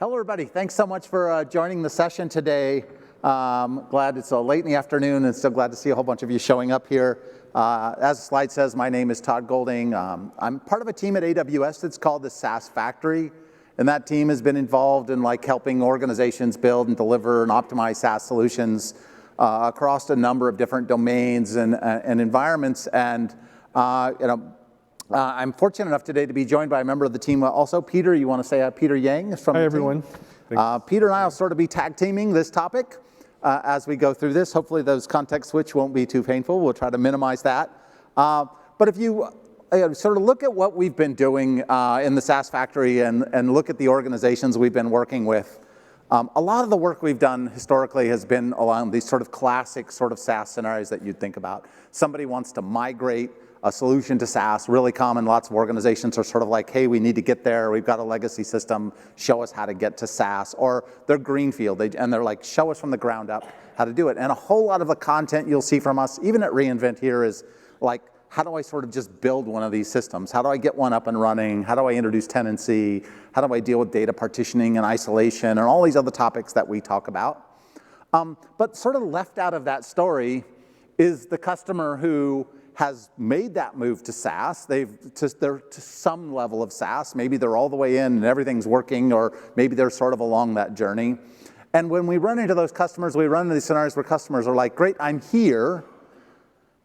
Hello, everybody. Thanks so much for joining the session today. Glad it's late in the afternoon and still glad to see a whole bunch of you showing up here. As the slide says, my name is Todd Golding. I'm part of a team at AWS that's called the SaaS Factory. And that team has been involved in helping organizations build and deliver and optimize SaaS solutions across a number of different domains and environments. And I'm fortunate enough today to be joined by a member of the team. Also, Peter, you want to say Peter Yang is from the team? Hi, everyone. Peter and I will sort of be tag teaming this topic as we go through this. Hopefully those context switch won't be too painful. We'll try to minimize that. But if you sort of look at what we've been doing in the SaaS Factory and look at the organizations we've been working with, a lot of the work we've done historically has been along these sort of classic sort of SaaS scenarios that you'd think about. Somebody wants to migrate a solution to SaaS, really common. Lots of organizations are sort of like, hey, we need to get there. We've got a legacy system. Show us how to get to SaaS. Or they're greenfield, and they're like, show us from the ground up how to do it. And a whole lot of the content you'll see from us, even at reInvent here, is like, how do I sort of just build one of these systems? How do I get one up and running? How do I introduce tenancy? How do I deal with data partitioning and isolation and all these other topics that we talk about? But sort of left out of that story is the customer who has made that move to SaaS. They're to some level of SaaS. Maybe they're all the way in and everything's working, or maybe they're sort of along that journey. And when we run into those customers, we run into these scenarios where customers are like, great, I'm here,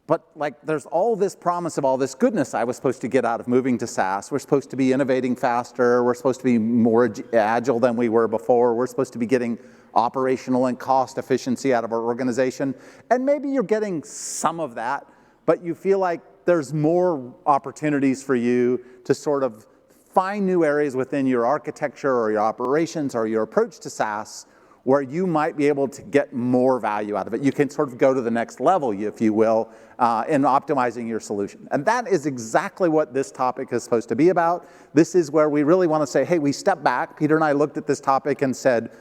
but there's all this promise of all this goodness I was supposed to get out of moving to SaaS. We're supposed to be innovating faster. We're supposed to be more agile than we were before. We're supposed to be getting operational and cost efficiency out of our organization. And maybe you're getting some of that, but you feel like there's more opportunities for you to sort of find new areas within your architecture or your operations or your approach to SaaS where you might be able to get more value out of it. You can sort of go to the next level, if you will, in optimizing your solution. And that is exactly what this topic is supposed to be about. This is where we really want to say, hey, we step back. Peter and I looked at this topic and said,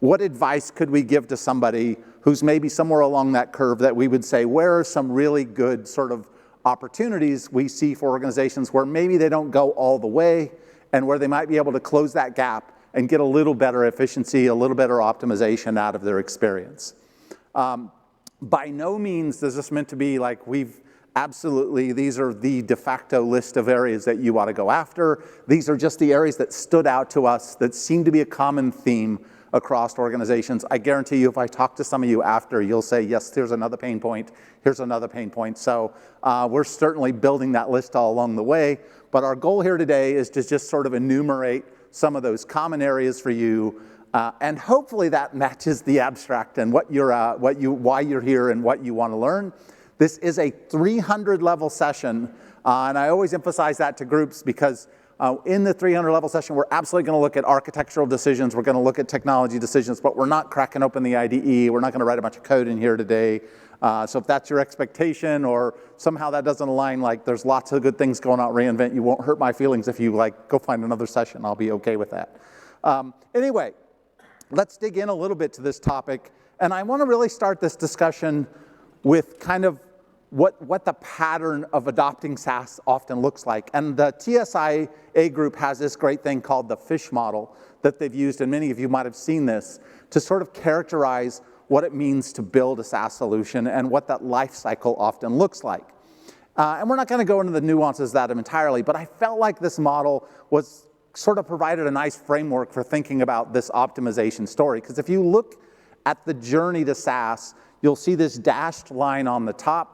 what advice could we give to somebody who's maybe somewhere along that curve that we would say, where are some really good sort of opportunities we see for organizations where maybe they don't go all the way and where they might be able to close that gap and get a little better efficiency, a little better optimization out of their experience. By no means is this meant to be like these are the de facto list of areas that you ought to go after. These are just the areas that stood out to us that seem to be a common theme across organizations. I guarantee you, if I talk to some of you after, you'll say, yes, here's another pain point, here's another pain point. So we're certainly building that list all along the way, but our goal here today is to just sort of enumerate some of those common areas for you, and hopefully that matches the abstract and why you're here and what you want to learn. This is a 300-level session, and I always emphasize that to groups because in the 300-level session, we're absolutely going to look at architectural decisions. We're going to look at technology decisions, but we're not cracking open the IDE. We're not going to write a bunch of code in here today. So if that's your expectation or somehow that doesn't align, there's lots of good things going on at reInvent, you won't hurt my feelings if you go find another session. I'll be okay with that. Anyway, let's dig in a little bit to this topic. And I want to really start this discussion with kind of what the pattern of adopting SaaS often looks like. And the TSIA group has this great thing called the fish model that they've used, and many of you might have seen this, to sort of characterize what it means to build a SaaS solution and what that life cycle often looks like. And we're not going to go into the nuances of that entirely, but I felt like this model was sort of provided a nice framework for thinking about this optimization story. Because if you look at the journey to SaaS, you'll see this dashed line on the top.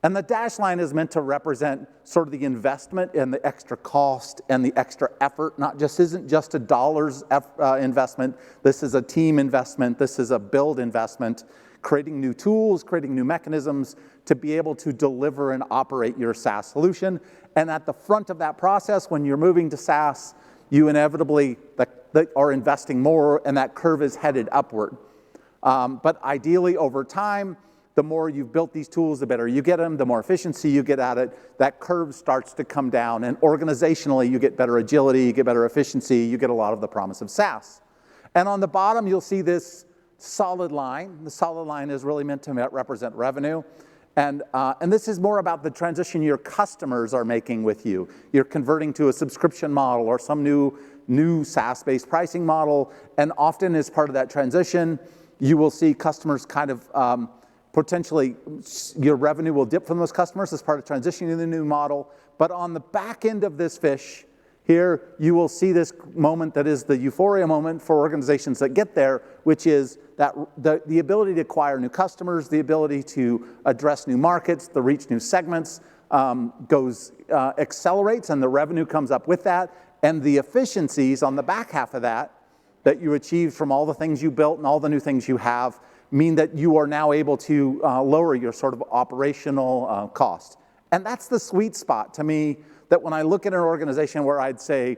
And the dashed line is meant to represent sort of the investment and the extra cost and the extra effort. Isn't just a dollars investment. This is a team investment. This is a build investment, creating new tools, creating new mechanisms to be able to deliver and operate your SaaS solution. And at the front of that process, when you're moving to SaaS, you inevitably are investing more, and that curve is headed upward. But ideally, over time, the more you've built these tools, the better you get them, the more efficiency you get at it, that curve starts to come down. And organizationally, you get better agility, you get better efficiency, you get a lot of the promise of SaaS. And on the bottom, you'll see this solid line. The solid line is really meant to represent revenue. And this is more about the transition your customers are making with you. You're converting to a subscription model or some new new SaaS-based pricing model, and often as part of that transition, you will see customers kind of potentially, your revenue will dip from those customers as part of transitioning to the new model. But on the back end of this fish, here you will see this moment that is the euphoria moment for organizations that get there, which is that the ability to acquire new customers, the ability to address new markets, to reach new segments, accelerates, and the revenue comes up with that. And the efficiencies on the back half of that you achieve from all the things you built and all the new things you have mean that you are now able to lower your sort of operational cost. And that's the sweet spot to me, that when I look at an organization where I'd say,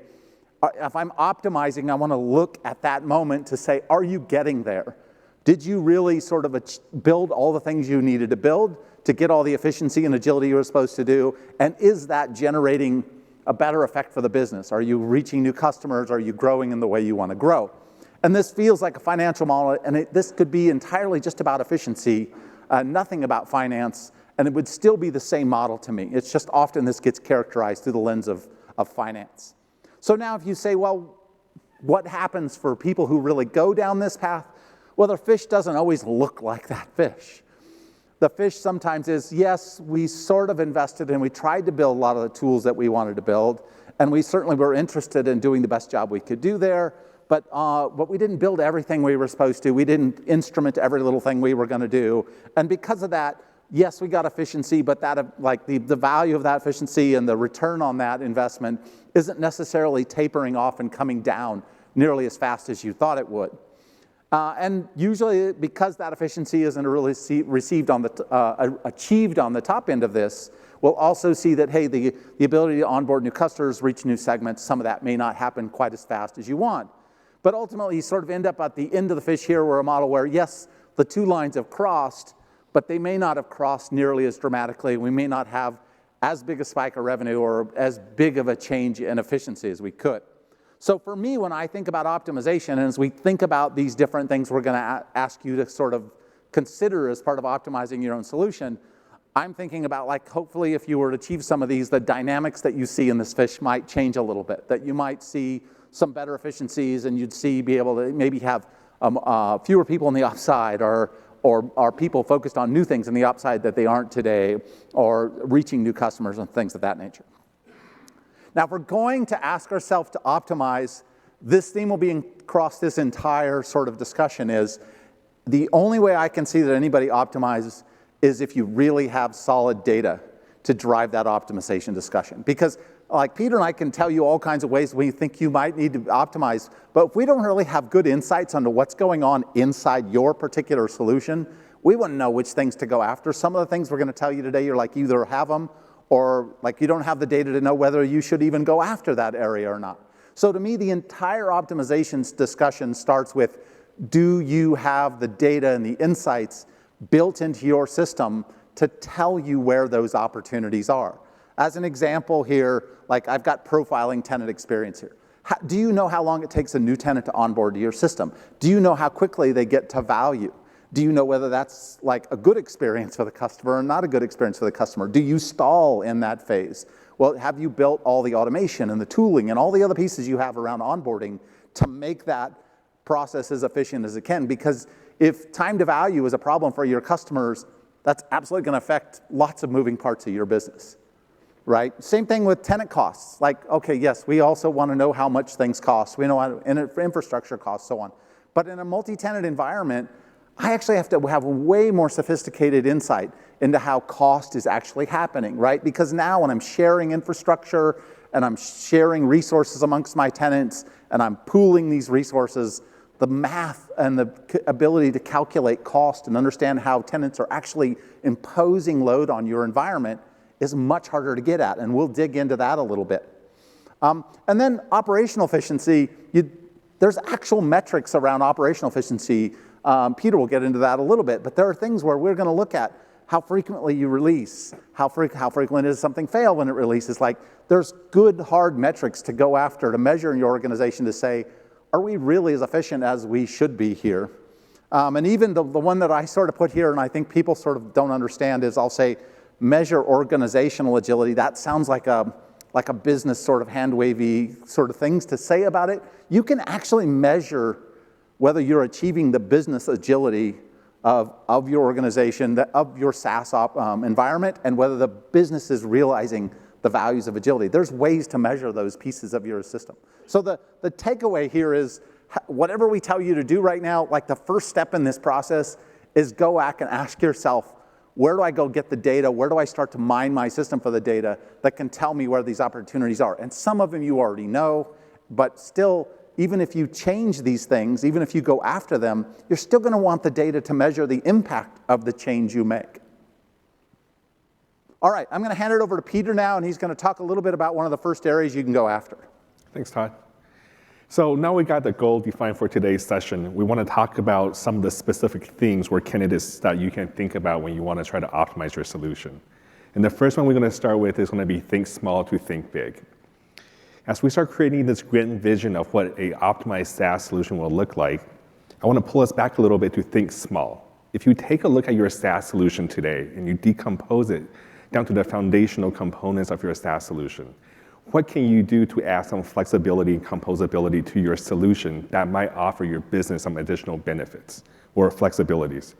if I'm optimizing, I want to look at that moment to say, are you getting there? Did you really sort of build all the things you needed to build to get all the efficiency and agility you were supposed to do? And is that generating a better effect for the business? Are you reaching new customers? Are you growing in the way you want to grow? And this feels like a financial model, and this could be entirely just about efficiency, nothing about finance, and it would still be the same model to me. It's just often this gets characterized through the lens of finance. So now if you say, well, what happens for people who really go down this path? Well, the fish doesn't always look like that fish. The fish sometimes is, yes, we sort of invested and we tried to build a lot of the tools that we wanted to build, and we certainly were interested in doing the best job we could do there, but we didn't build everything we were supposed to. We didn't instrument every little thing we were going to do. And because of that, yes, we got efficiency, but that, like the value of that efficiency and the return on that investment isn't necessarily tapering off and coming down nearly as fast as you thought it would. And usually, because that efficiency isn't really achieved on the top end of this, we'll also see that, hey, the ability to onboard new customers, reach new segments, some of that may not happen quite as fast as you want. But ultimately, you sort of end up at the end of the fish here, where a model where, yes, the two lines have crossed, but they may not have crossed nearly as dramatically. We may not have as big a spike of revenue or as big of a change in efficiency as we could. So for me, when I think about optimization, and as we think about these different things we're going to ask you to sort of consider as part of optimizing your own solution, I'm thinking about, like, hopefully if you were to achieve some of these, the dynamics that you see in this fish might change a little bit, that you might see some better efficiencies, and you'd be able to maybe have fewer people on the ops side, or people focused on new things on the ops side that they aren't today, or reaching new customers and things of that nature. Now, if we're going to ask ourselves to optimize, this theme will be across this entire sort of discussion is, the only way I can see that anybody optimizes is if you really have solid data to drive that optimization discussion. Because like Peter and I can tell you all kinds of ways we think you might need to optimize, but if we don't really have good insights into what's going on inside your particular solution, we wouldn't know which things to go after. Some of the things we're going to tell you today, you're like, you either have them, or like you don't have the data to know whether you should even go after that area or not. So to me, the entire optimization discussion starts with, do you have the data and the insights built into your system to tell you where those opportunities are? As an example here, like I've got profiling tenant experience here. Do you know how long it takes a new tenant to onboard to your system? Do you know how quickly they get to value? Do you know whether that's like a good experience for the customer or not a good experience for the customer? Do you stall in that phase? Well, have you built all the automation and the tooling and all the other pieces you have around onboarding to make that process as efficient as it can? Because if time to value is a problem for your customers, that's absolutely going to affect lots of moving parts of your business, right? Same thing with tenant costs. Like, okay, yes, we also want to know how much things cost. We know how infrastructure costs, so on. But in a multi-tenant environment, I actually have to have way more sophisticated insight into how cost is actually happening, right? Because now when I'm sharing infrastructure and I'm sharing resources amongst my tenants and I'm pooling these resources, the math and the ability to calculate cost and understand how tenants are actually imposing load on your environment is much harder to get at, and we'll dig into that a little bit. And then operational efficiency, there's actual metrics around operational efficiency. Peter will get into that a little bit, but there are things where we're going to look at how frequently you release, how frequent does something fail when it releases. Like, there's good hard metrics to go after to measure in your organization to say, are we really as efficient as we should be here? And even the one that I sort of put here, and I think people sort of don't understand, is I'll say measure organizational agility. That sounds like a like a business sort of hand-wavy sort of things to say about it. You can actually measure whether you're achieving the business agility of your organization, of your SaaS environment, and whether the business is realizing the values of agility. There's ways to measure those pieces of your system. So the takeaway here is whatever we tell you to do right now, like the first step in this process is go back and ask yourself, where do I go get the data? Where do I start to mine my system for the data that can tell me where these opportunities are? And some of them you already know, but still, even if you change these things, even if you go after them, you're still going to want the data to measure the impact of the change you make. All right, I'm going to hand it over to Peter now, and he's going to talk a little bit about one of the first areas you can go after. Thanks, Todd. So now we got the goal defined for today's session. We want to talk about some of the specific things or candidates that you can think about when you want to try to optimize your solution. And the first one we're going to start with is going to be think small to think big. As we start creating this grand vision of what an optimized SaaS solution will look like, I want to pull us back a little bit to think small. If you take a look at your SaaS solution today and you decompose it down to the foundational components of your SaaS solution, what can you do to add some flexibility and composability to your solution that might offer your business some additional benefits or flexibilities?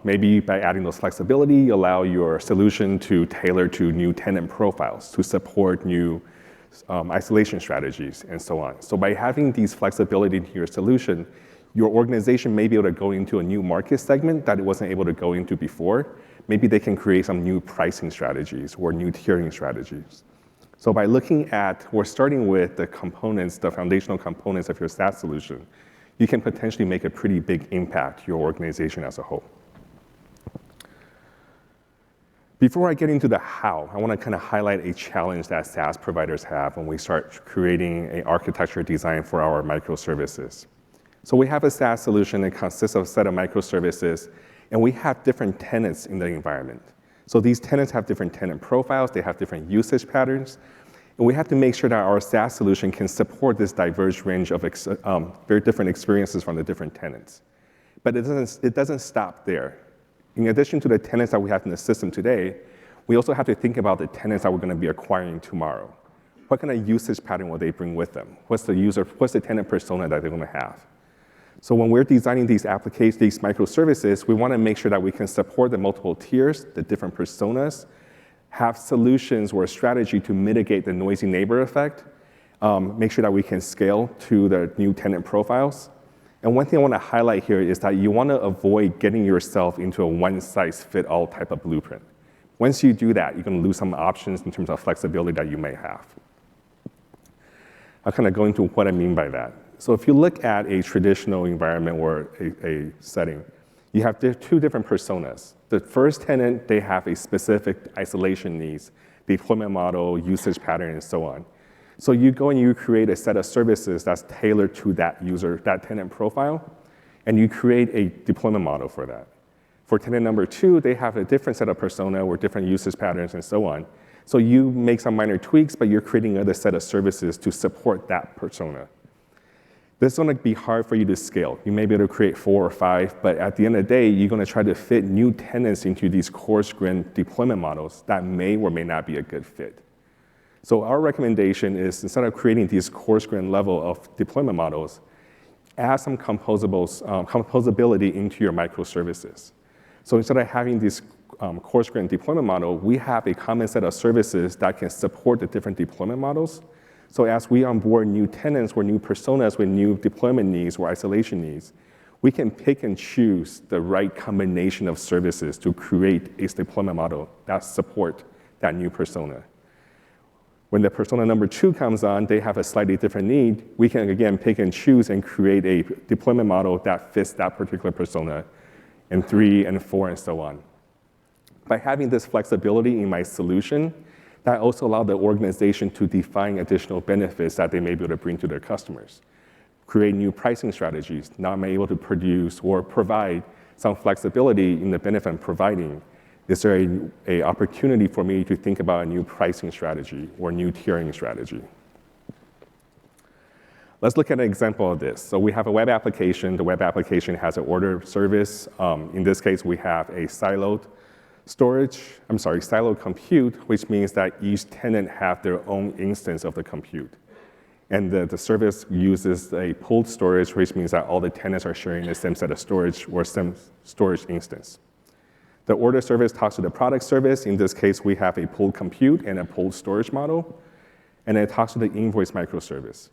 Maybe by adding those flexibility, you allow your solution to tailor to new tenant profiles, to support new isolation strategies, and so on. So by having these flexibility into your solution, your organization may be able to go into a new market segment that it wasn't able to go into before. Maybe they can create some new pricing strategies or new tiering strategies. So by looking at or starting with the components, the foundational components of your SaaS solution, you can potentially make a pretty big impact to your organization as a whole. Before I get into the how, I want to kind of highlight a challenge that SaaS providers have when we start creating an architecture design for our microservices. So we have a SaaS solution that consists of a set of microservices, and we have different tenants in the environment. So these tenants have different tenant profiles, they have different usage patterns, and we have to make sure that our SaaS solution can support this diverse range of very different experiences from the different tenants. But it doesn't stop there. In addition to the tenants that we have in the system today, we also have to think about the tenants that we're going to be acquiring tomorrow. What kind of usage pattern will they bring with them? What's the tenant persona that they're going to have? So when we're designing these applications, these microservices, we want to make sure that we can support the multiple tiers, the different personas, have solutions or a strategy to mitigate the noisy neighbor effect, make sure that we can scale to the new tenant profiles. And one thing I want to highlight here is that you want to avoid getting yourself into a one-size-fit-all type of blueprint. Once you do that, you're going to lose some options in terms of flexibility that you may have. I'll kind of go into what I mean by that. So if you look at a traditional environment or a setting, you have two different personas. The first tenant, they have a specific isolation needs, deployment model, usage pattern, and so on. So you go and you create a set of services that's tailored to that user, that tenant profile, and you create a deployment model for that. For tenant number two, they have a different set of persona or different usage patterns and so on. So you make some minor tweaks, but you're creating another set of services to support that persona. This is going to be hard for you to scale. You may be able to create 4 or 5, but at the end of the day, you're going to try to fit new tenants into these coarse-grained deployment models that may or may not be a good fit. So our recommendation is instead of creating these coarse-grained level of deployment models, add some composability into your microservices. So instead of having this coarse-grained deployment model, we have a common set of services that can support the different deployment models. So as we onboard new tenants or new personas with new deployment needs or isolation needs, we can pick and choose the right combination of services to create a deployment model that support that new persona. When the persona number 2 comes on, they have a slightly different need. We can again pick and choose and create a deployment model that fits that particular persona, and 3 and 4 and so on. By having this flexibility in my solution, that also allowed the organization to define additional benefits that they may be able to bring to their customers. Create new pricing strategies. Now I'm able to produce or provide some flexibility in the benefit I'm providing. Is there an opportunity for me to think about a new pricing strategy or new tiering strategy? Let's look at an example of this. So we have a web application. The web application has an order service. In this case, we have a siloed Silo compute, which means that each tenant have their own instance of the compute. And the service uses a pooled storage, which means that all the tenants are sharing the same set of storage or same storage instance. The order service talks to the product service. In this case, we have a pooled compute and a pooled storage model. And it talks to the invoice microservice.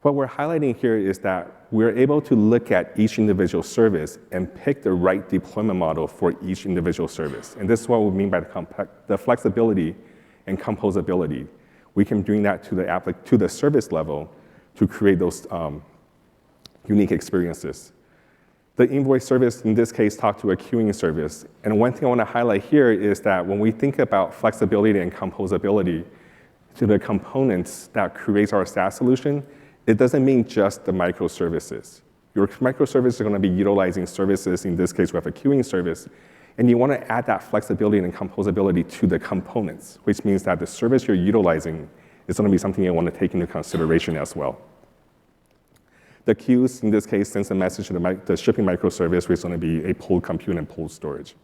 What we're highlighting here is that we're able to look at each individual service and pick the right deployment model for each individual service. And this is what we mean by the flexibility and composability. We can bring that to the service level to create those unique experiences. The invoice service, in this case, talks to a queuing service. And one thing I want to highlight here is that when we think about flexibility and composability to the components that creates our SaaS solution, it doesn't mean just the microservices. Your microservices are going to be utilizing services. In this case, we have a queuing service. And you want to add that flexibility and composability to the components, which means that the service you're utilizing is going to be something you want to take into consideration as well. The queues, in this case, sends a message to the shipping microservice, which is going to be a pooled compute and pooled storage.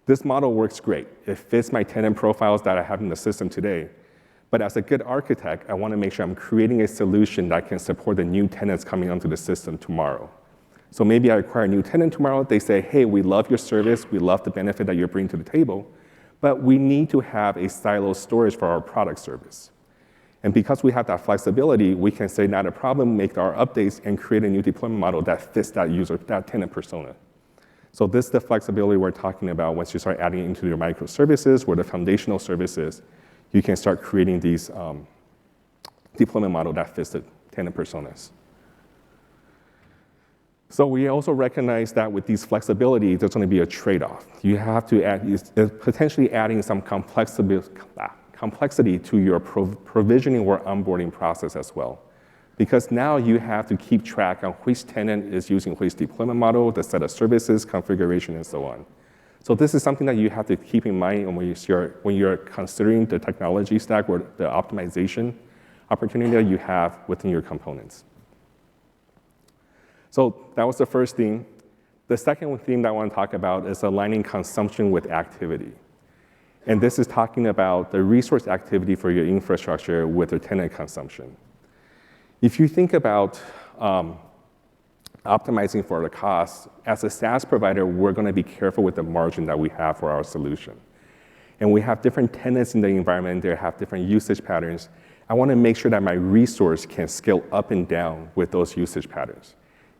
This model works great. It fits my tenant profiles that I have in the system today. But as a good architect, I want to make sure I'm creating a solution that can support the new tenants coming onto the system tomorrow. So maybe I acquire a new tenant tomorrow. They say, hey, we love your service. We love the benefit that you're bringing to the table. But we need to have a silo storage for our product service. And because we have that flexibility, we can say, not a problem, make our updates, and create a new deployment model that fits that user, that tenant persona. So this is the flexibility we're talking about once you start adding into your microservices or the foundational services. You can start creating these deployment model that fits the tenant personas. So we also recognize that with these flexibility, there's going to be a trade-off. You have to add, potentially adding some complexity to your provisioning or onboarding process as well. Because now you have to keep track on which tenant is using which deployment model, the set of services, configuration, and so on. So this is something that you have to keep in mind when you're considering the technology stack or the optimization opportunity that you have within your components. So that was the first theme. The second theme that I want to talk about is aligning consumption with activity. And this is talking about the resource activity for your infrastructure with the tenant consumption. If you think about optimizing for the cost, as a SaaS provider, we're going to be careful with the margin that we have for our solution. And we have different tenants in the environment. They have different usage patterns. I want to make sure that my resource can scale up and down with those usage patterns.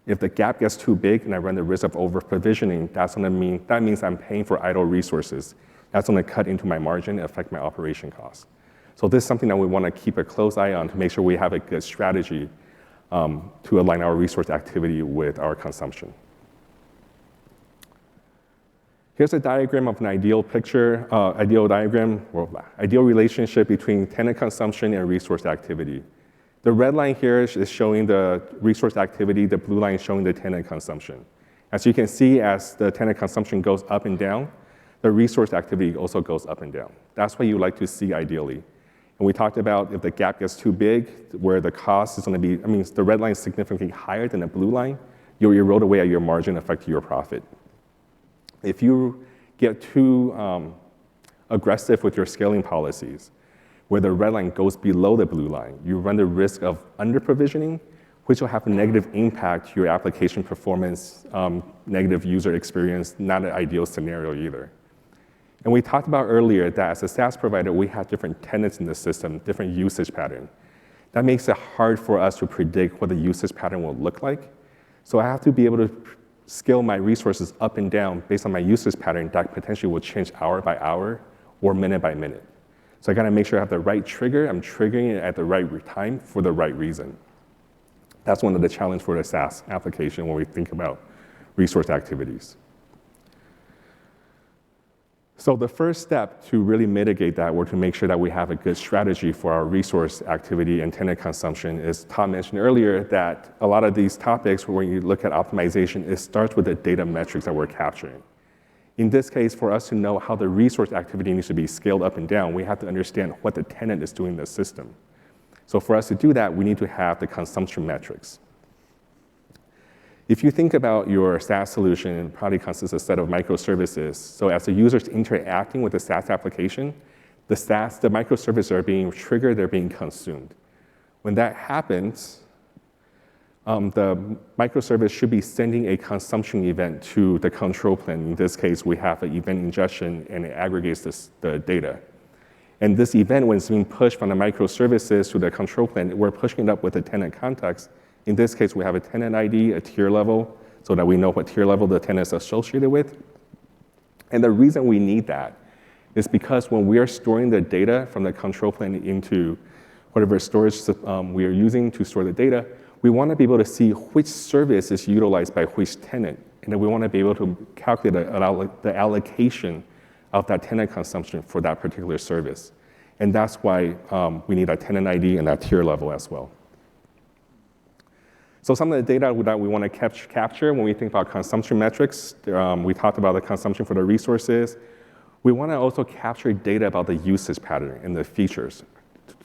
If the gap gets too big and I run the risk of over-provisioning, that means I'm paying for idle resources. That's going to cut into my margin and affect my operation costs. So this is something that we want to keep a close eye on to make sure we have a good strategy to align our resource activity with our consumption. Here's a diagram of an ideal relationship between tenant consumption and resource activity. The red line here is showing the resource activity, the blue line is showing the tenant consumption. As you can see, as the tenant consumption goes up and down, the resource activity also goes up and down. That's what you like to see ideally. And we talked about if the gap gets too big, where the cost is going to be, the red line is significantly higher than the blue line, you'll erode away at your margin, affecting your profit. If you get too aggressive with your scaling policies, where the red line goes below the blue line, you run the risk of under-provisioning, which will have a negative impact to your application performance, negative user experience, not an ideal scenario either. And we talked about earlier that as a SaaS provider, we have different tenants in the system, different usage pattern. That makes it hard for us to predict what the usage pattern will look like. So I have to be able to scale my resources up and down based on my usage pattern that potentially will change hour by hour or minute by minute. So I gotta make sure I have the right trigger, I'm triggering it at the right time for the right reason. That's one of the challenges for the SaaS application when we think about resource activities. So the first step to really mitigate that or to make sure that we have a good strategy for our resource activity and tenant consumption is Tom mentioned earlier that a lot of these topics, when you look at optimization, it starts with the data metrics that we're capturing. In this case, for us to know how the resource activity needs to be scaled up and down, we have to understand what the tenant is doing in the system. So for us to do that, we need to have the consumption metrics. If you think about your SaaS solution, it probably consists of a set of microservices. So as the user's interacting with the SaaS application, the microservices are being triggered, they're being consumed. When that happens, the microservice should be sending a consumption event to the control plane. In this case, we have an event ingestion, and it aggregates the data. And this event, when it's being pushed from the microservices to the control plane, we're pushing it up with a tenant context. In this case, we have a tenant ID, a tier level, so that we know what tier level the tenant is associated with. And the reason we need that is because when we are storing the data from the control plane into whatever storage we are using to store the data, we want to be able to see which service is utilized by which tenant. And then we want to be able to calculate the allocation of that tenant consumption for that particular service. And that's why we need a tenant ID and that tier level as well. So some of the data that we want to capture when we think about consumption metrics, we talked about the consumption for the resources. We want to also capture data about the usage pattern and the features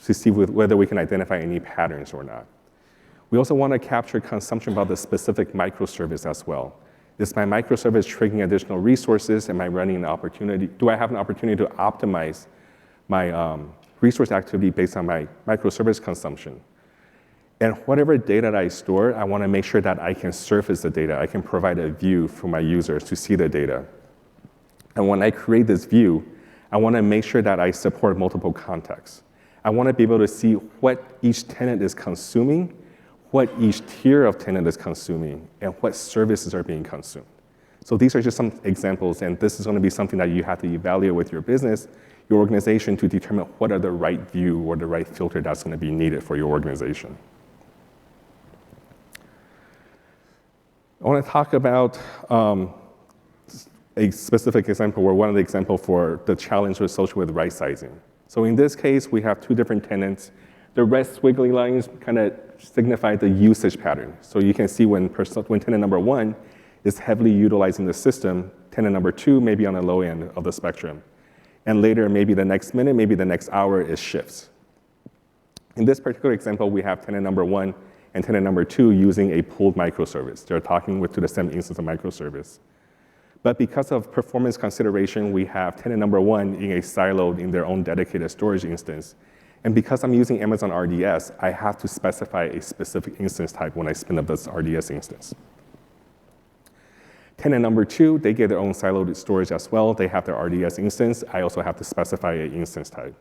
to see whether we can identify any patterns or not. We also want to capture consumption about the specific microservice as well. Is my microservice triggering additional resources? Am I running an opportunity? Do I have an opportunity to optimize my resource activity based on my microservice consumption? And whatever data that I store, I want to make sure that I can surface the data. I can provide a view for my users to see the data. And when I create this view, I want to make sure that I support multiple contexts. I want to be able to see what each tenant is consuming, what each tier of tenant is consuming, and what services are being consumed. So these are just some examples, and this is going to be something that you have to evaluate with your business, your organization, to determine what are the right view or the right filter that's going to be needed for your organization. I want to talk about a specific example, or one of the examples for the challenge associated with right sizing. So in this case, we have two different tenants. The red squiggly lines kind of signify the usage pattern. So you can see when tenant number one is heavily utilizing the system, tenant number two may be on the low end of the spectrum. And later, maybe the next minute, maybe the next hour, it shifts. In this particular example, we have tenant number one and tenant number two using a pooled microservice. They're talking to the same instance of microservice. But because of performance consideration, we have tenant number one in a siloed in their own dedicated storage instance. And because I'm using Amazon RDS, I have to specify a specific instance type when I spin up this RDS instance. Tenant number two, they get their own siloed storage as well. They have their RDS instance. I also have to specify an instance type.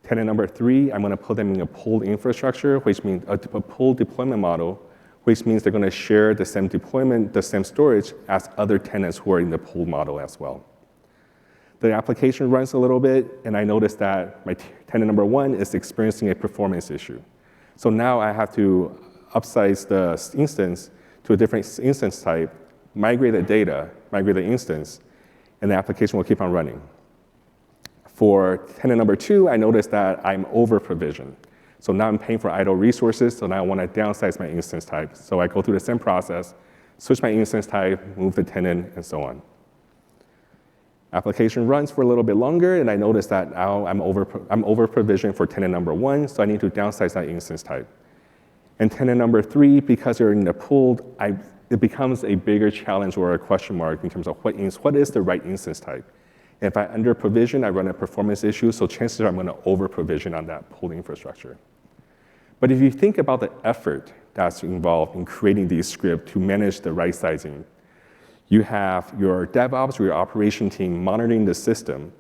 Tenant number three, I'm going to put them in a pooled infrastructure, which means a pooled deployment model, which means they're going to share the same deployment, the same storage as other tenants who are in the pooled model as well. The application runs a little bit, and I notice that my tenant number one is experiencing a performance issue. So now I have to upsize the instance to a different instance type, migrate the data, migrate the instance, and the application will keep on running. For tenant number two, I noticed that I'm over-provisioned. So now I'm paying for idle resources, so now I want to downsize my instance type. So I go through the same process, switch my instance type, move the tenant, and so on. Application runs for a little bit longer, and I notice that now I'm over-provisioned for tenant number one, so I need to downsize that instance type. And tenant number three, because you're in the pooled, it becomes a bigger challenge or a question mark in terms of what is the right instance type. If I under-provision, I run a performance issue, so chances are I'm going to over-provision on that pooled infrastructure. But if you think about the effort that's involved in creating these scripts to manage the right sizing, you have your DevOps or your operation team monitoring the system,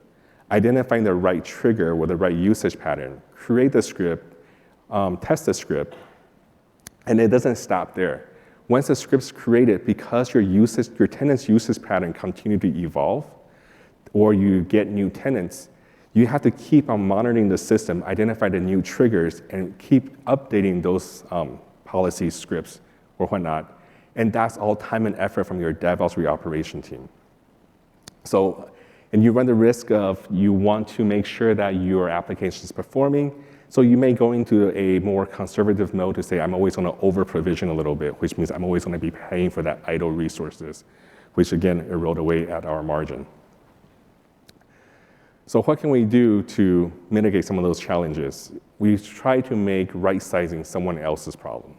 identifying the right trigger or the right usage pattern, create the script, test the script, and it doesn't stop there. Once the script's created, because your tenant's usage pattern continue to evolve, or you get new tenants, you have to keep on monitoring the system, identify the new triggers, and keep updating those policy scripts or whatnot. And that's all time and effort from your DevOps or your operation team. So, and you run the risk of you want to make sure that your application is performing. So you may go into a more conservative mode to say, I'm always going to over-provision a little bit, which means I'm always going to be paying for that idle resources, which again erode away at our margin. So what can we do to mitigate some of those challenges? We try to make right-sizing someone else's problem.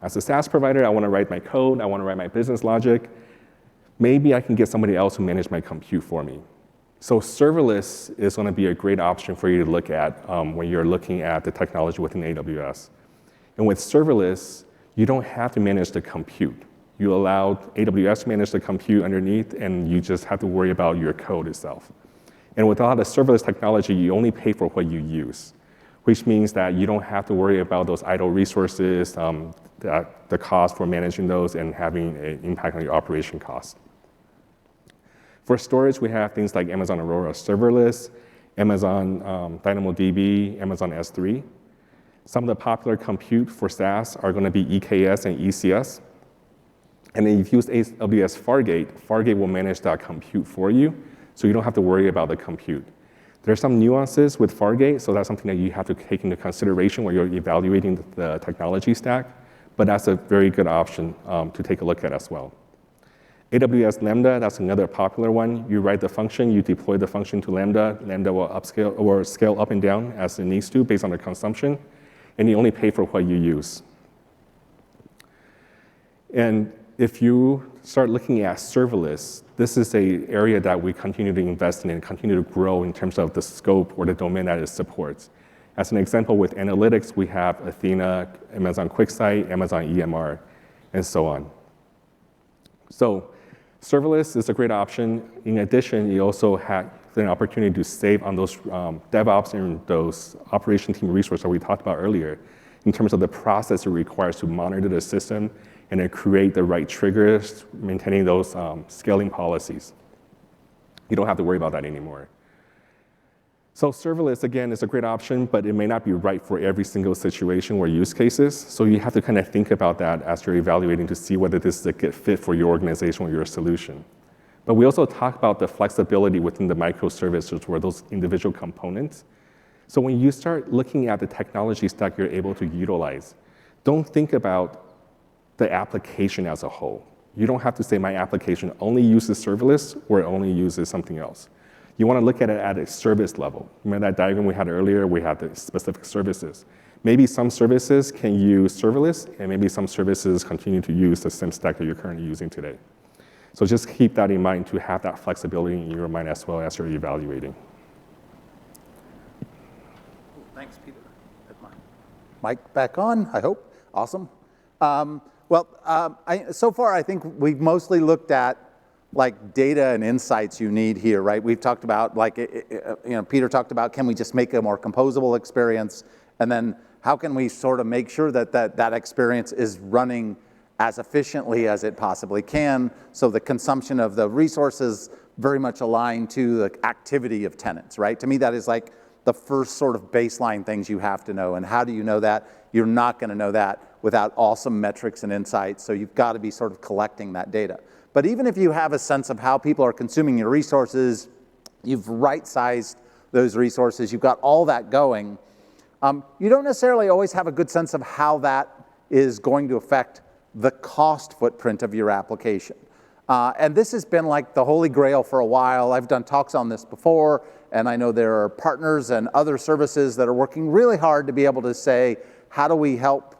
As a SaaS provider, I want to write my code, I want to write my business logic. Maybe I can get somebody else to manage my compute for me. So serverless is going to be a great option for you to look at when you're looking at the technology within AWS. And with serverless, you don't have to manage the compute. You allow AWS to manage the compute underneath, and you just have to worry about your code itself. And with a lot of serverless technology, you only pay for what you use, which means that you don't have to worry about those idle resources, the cost for managing those, and having an impact on your operation cost. For storage, we have things like Amazon Aurora Serverless, Amazon DynamoDB, Amazon S3. Some of the popular compute for SaaS are going to be EKS and ECS. And then if you use AWS Fargate will manage that compute for you, so you don't have to worry about the compute. There are some nuances with Fargate, so that's something that you have to take into consideration when you're evaluating the technology stack, but that's a very good option to take a look at as well. AWS Lambda, that's another popular one. You write the function, you deploy the function to Lambda. Lambda will upscale or scale up and down as it needs to based on the consumption, and you only pay for what you use. And if you start looking at serverless, this is an area that we continue to invest in and continue to grow in terms of the scope or the domain that it supports. As an example, with analytics, we have Athena, Amazon QuickSight, Amazon EMR, and so on. So serverless is a great option. In addition, you also have an opportunity to save on those DevOps and those operation team resources that we talked about earlier in terms of the process it requires to monitor the system and then create the right triggers, maintaining those scaling policies. You don't have to worry about that anymore. So serverless, again, is a great option, but it may not be right for every single situation or use cases. So you have to kind of think about that as you're evaluating to see whether this is a good fit for your organization or your solution. But we also talk about the flexibility within the microservices or those individual components. So when you start looking at the technology stack you're able to utilize, don't think about the application as a whole. You don't have to say my application only uses serverless or it only uses something else. You want to look at it at a service level. Remember that diagram we had earlier? We had the specific services. Maybe some services can use serverless, and maybe some services continue to use the same stack that you're currently using today. So just keep that in mind to have that flexibility in your mind as well as you're evaluating. Thanks, Peter. Mic back on, I hope. Awesome. So far, I think we've mostly looked at like data and insights you need here, right? We've talked about Peter talked about, can we just make a more composable experience? And then how can we sort of make sure that experience is running as efficiently as it possibly can, so the consumption of the resources very much aligned to the activity of tenants, right? To me, that is like the first sort of baseline things you have to know. And how do you know that? You're not going to know that without awesome metrics and insights, so you've got to be sort of collecting that data. But even if you have a sense of how people are consuming your resources, you've right-sized those resources, you've got all that going, you don't necessarily always have a good sense of how that is going to affect the cost footprint of your application. And this has been like the holy grail for a while. I've done talks on this before, and I know there are partners and other services that are working really hard to be able to say, how do we help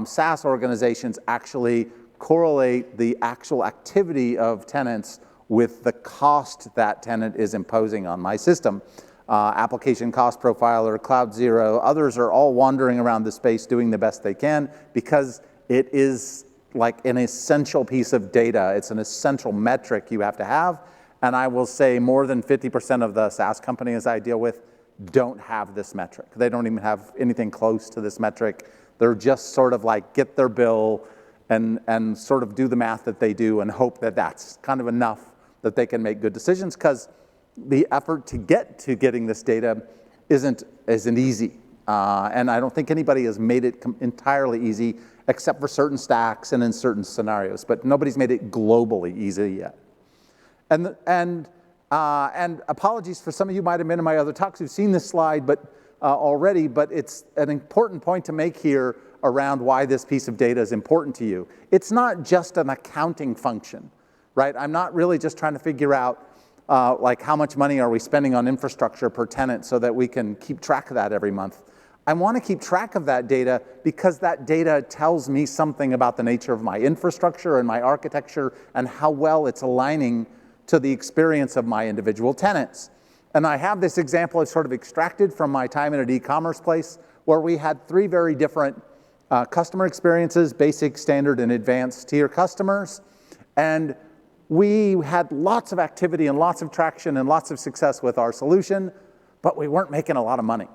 SaaS organizations actually correlate the actual activity of tenants with the cost that tenant is imposing on my system. Application Cost Profiler, Cloud Zero, others are all wandering around the space doing the best they can because it is like an essential piece of data. It's an essential metric you have to have. And I will say more than 50% of the SaaS companies I deal with don't have this metric. They don't even have anything close to this metric. They're just sort of like get their bill and sort of do the math that they do and hope that that's kind of enough that they can make good decisions, because the effort to get to getting this data isn't easy. And I don't think anybody has made it entirely easy except for certain stacks and in certain scenarios, but nobody's made it globally easy yet. And apologies for some of you might have been in my other talks who've seen this slide already, but it's an important point to make here around why this piece of data is important to you. It's not just an accounting function, right? I'm not really just trying to figure out like how much money are we spending on infrastructure per tenant so that we can keep track of that every month. I want to keep track of that data because that data tells me something about the nature of my infrastructure and my architecture and how well it's aligning to the experience of my individual tenants. And I have this example I've sort of extracted from my time in an e-commerce place where we had 3 very different customer experiences: basic, standard, and advanced tier customers. And we had lots of activity and lots of traction and lots of success with our solution, but we weren't making a lot of money.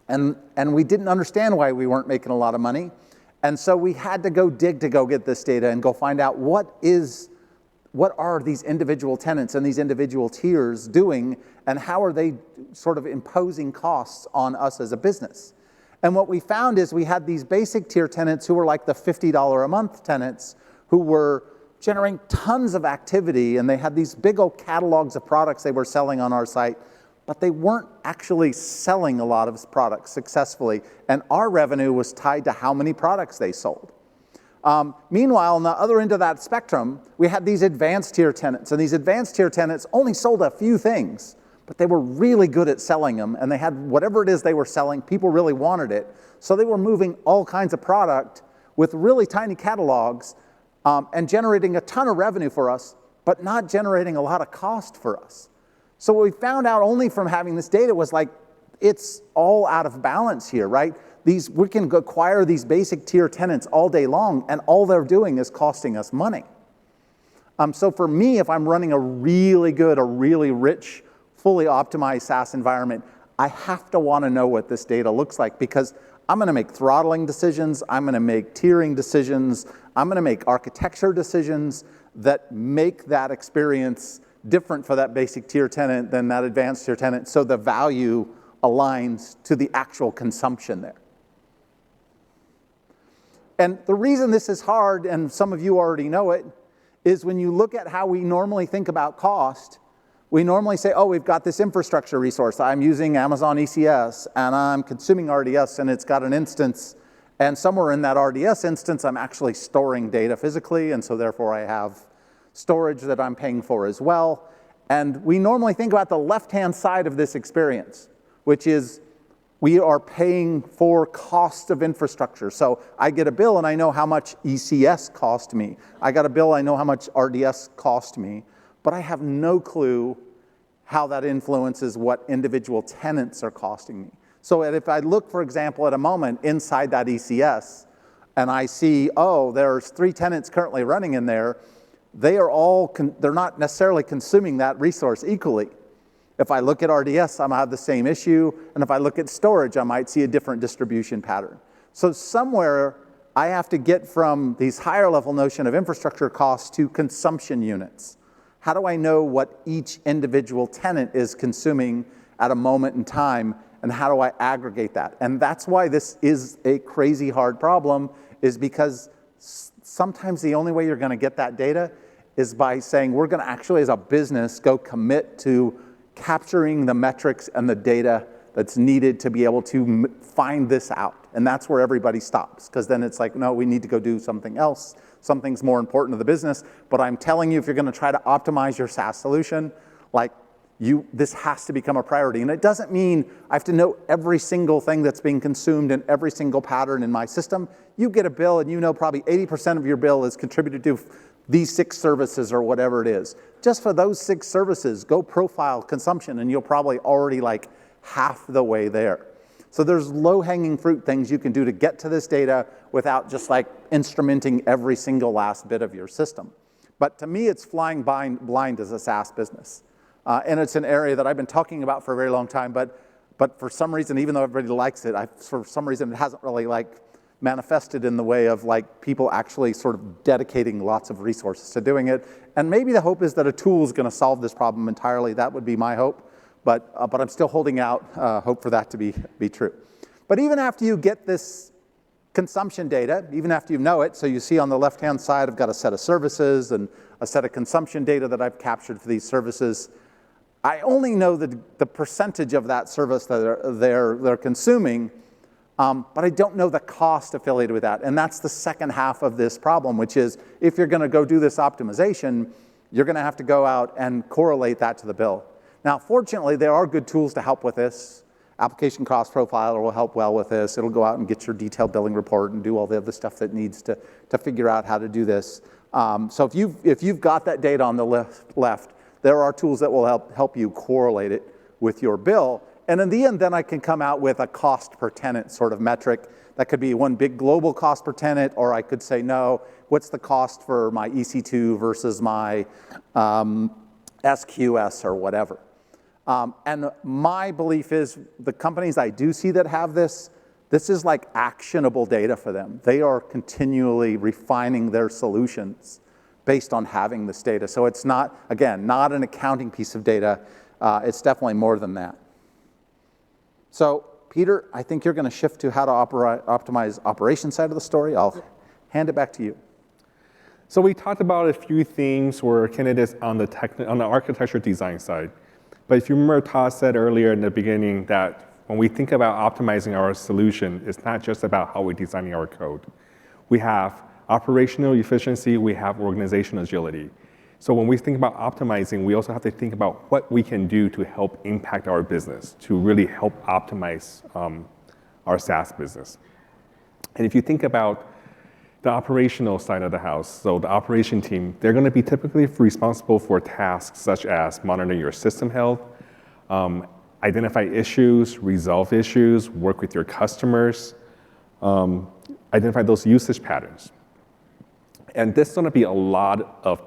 And we didn't understand why we weren't making a lot of money. And so we had to go dig to go get this data and go find out what are these individual tenants and these individual tiers doing, and how are they sort of imposing costs on us as a business. And what we found is we had these basic tier tenants who were like the $50 a month tenants who were generating tons of activity, and they had these big old catalogs of products they were selling on our site, but they weren't actually selling a lot of products successfully, and our revenue was tied to how many products they sold. Meanwhile, on the other end of that spectrum, we had these advanced tier tenants, and these advanced tier tenants only sold a few things, but they were really good at selling them, and they had whatever it is they were selling, people really wanted it, so they were moving all kinds of product with really tiny catalogs and generating a ton of revenue for us, but not generating a lot of cost for us. So what we found out only from having this data was like, it's all out of balance here, right? We can acquire these basic tier tenants all day long, and all they're doing is costing us money. So for me, if I'm running a really good, a really rich, fully optimized SaaS environment, I have to want to know what this data looks like, because I'm going to make throttling decisions, I'm going to make tiering decisions, I'm going to make architecture decisions that make that experience different for that basic tier tenant than that advanced tier tenant, so the value aligns to the actual consumption there. And the reason this is hard, and some of you already know it, is when you look at how we normally think about cost, we normally say, oh, we've got this infrastructure resource. I'm using Amazon ECS, and I'm consuming RDS, and it's got an instance, and somewhere in that RDS instance, I'm actually storing data physically, and so therefore I have storage that I'm paying for as well. And we normally think about the left-hand side of this experience, which is we are paying for cost of infrastructure. So I get a bill and I know how much ECS cost me. I got a bill, I know how much RDS cost me, but I have no clue how that influences what individual tenants are costing me. So if I look, for example, at a moment inside that ECS, and I see, oh, there's 3 tenants currently running in there, they're not necessarily consuming that resource equally. If I look at RDS, I might have the same issue, and if I look at storage, I might see a different distribution pattern. So somewhere, I have to get from these higher level notion of infrastructure costs to consumption units. How do I know what each individual tenant is consuming at a moment in time, and how do I aggregate that? And that's why this is a crazy hard problem, is because sometimes the only way you're going to get that data is by saying, we're going to actually, as a business, go commit to capturing the metrics and the data that's needed to be able to find this out. And that's where everybody stops, because then it's like, no, we need to go do something else. Something's more important to the business. But I'm telling you, if you're going to try to optimize your SaaS solution, this has to become a priority. And it doesn't mean I have to know every single thing that's being consumed and every single pattern in my system. You get a bill and you know probably 80% of your bill is contributed to these 6 services or whatever it is. Just for those 6 services, go profile consumption, and you'll probably already half the way there. So there's low-hanging fruit things you can do to get to this data without just instrumenting every single last bit of your system. But to me, it's flying blind as a SaaS business. And it's an area that I've been talking about for a very long time, but for some reason, even though everybody likes it, for some reason it hasn't really manifested in the way of people actually sort of dedicating lots of resources to doing it. And maybe the hope is that a tool is going to solve this problem entirely. That would be my hope, but I'm still holding out hope for that to be true. But even after you get this consumption data, even after you know it, so you see on the left-hand side, I've got a set of services and a set of consumption data that I've captured for these services. I only know the percentage of that service that they're consuming, but I don't know the cost affiliated with that. And that's the second half of this problem, which is if you're going to go do this optimization, you're going to have to go out and correlate that to the bill. Now, fortunately, there are good tools to help with this. Application Cost Profiler will help well with this. It'll go out and get your detailed billing report and do all the other stuff that needs to figure out how to do this. So if you've got that data on the left, there are tools that will help you correlate it with your bill. And in the end, then I can come out with a cost per tenant sort of metric. That could be one big global cost per tenant, or I could say, no, what's the cost for my EC2 versus my SQS or whatever. And my belief is the companies I do see that have this is like actionable data for them. They are continually refining their solutions based on having this data. So it's not, again, not an accounting piece of data. It's definitely more than that. So Peter, I think you're going to shift to how to optimize operations side of the story. I'll hand it back to you. So we talked about a few themes or candidates on the architecture design side. But if you remember, Todd said earlier in the beginning that when we think about optimizing our solution, it's not just about how we're designing our code. We have operational efficiency, we have organizational agility. So when we think about optimizing, we also have to think about what we can do to help impact our business, to really help optimize our SaaS business. And if you think about the operational side of the house, so the operation team, they're going to be typically responsible for tasks such as monitoring your system health, identify issues, resolve issues, work with your customers, identify those usage patterns. And this is going to be a lot of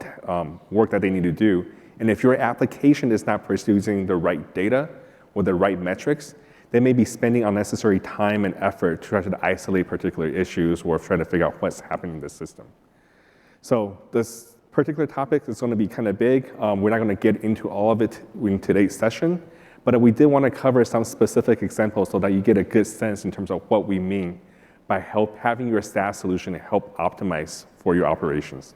work that they need to do. And if your application is not producing the right data or the right metrics, they may be spending unnecessary time and effort to try to isolate particular issues or try to figure out what's happening in the system. So this particular topic is going to be kind of big. We're not going to get into all of it in today's session, but we did want to cover some specific examples so that you get a good sense in terms of what we mean by having your SaaS solution help optimize for your operations.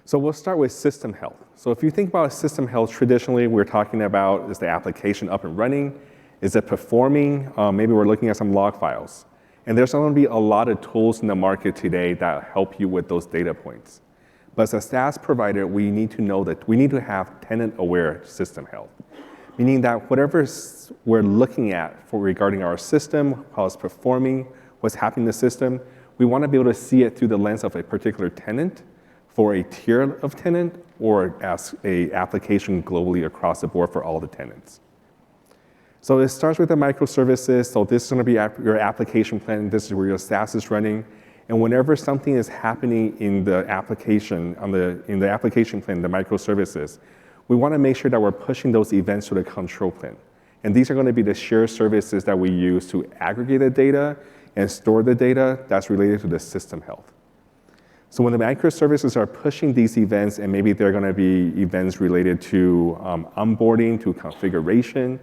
So we'll start with system health. So if you think about system health, traditionally we're talking about, is the application up and running? Is it performing? Maybe we're looking at some log files. And there's going to be a lot of tools in the market today that help you with those data points. But as a SaaS provider, we need to know that we need to have tenant-aware system health, meaning that whatever we're looking at regarding our system, how it's performing, what's happening in the system, we want to be able to see it through the lens of a particular tenant, for a tier of tenant, or as a application globally across the board for all the tenants. So it starts with the microservices. So this is going to be your application plan. This is where your SaaS is running. And whenever something is happening in the application, in the application plane, the microservices, we want to make sure that we're pushing those events to the control plane. And these are going to be the shared services that we use to aggregate the data and store the data that's related to the system health. So when the microservices are pushing these events, and maybe they're going to be events related to onboarding, to configuration,